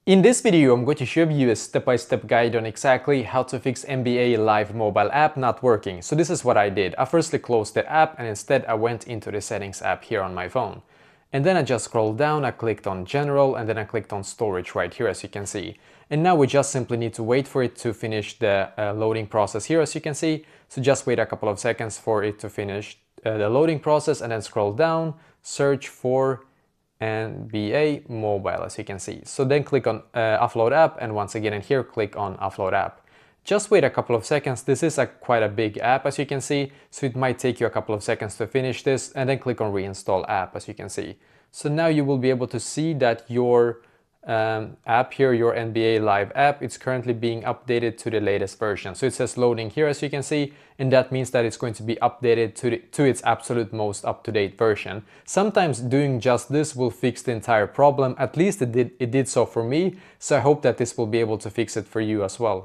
In this video, I'm going to show you a step-by-step guide on exactly how to fix NBA Live mobile app not working. So this is what I did. I firstly closed the app and instead I went into the settings app here on my phone. And then I just scrolled down, I clicked on general and then I clicked on storage right here as you can see. And now we just simply need to wait for it to finish the loading process here as you can see. So just wait a couple of seconds for it to finish the loading process and then scroll down, search for NBA mobile as you can see. So then click on offload app and once again in here click on offload app. Just wait a couple of seconds. This is quite a big app as you can see, so it might take you a couple of seconds to finish this and then click on reinstall app as you can see. So now you will be able to see that your app here, your NBA Live app, it's currently being updated to the latest version. So it says loading here as you can see, and that means that it's going to be updated to its absolute most up-to-date version. Sometimes doing just this will fix the entire problem. At least it did so for me, so I hope that this will be able to fix it for you as well.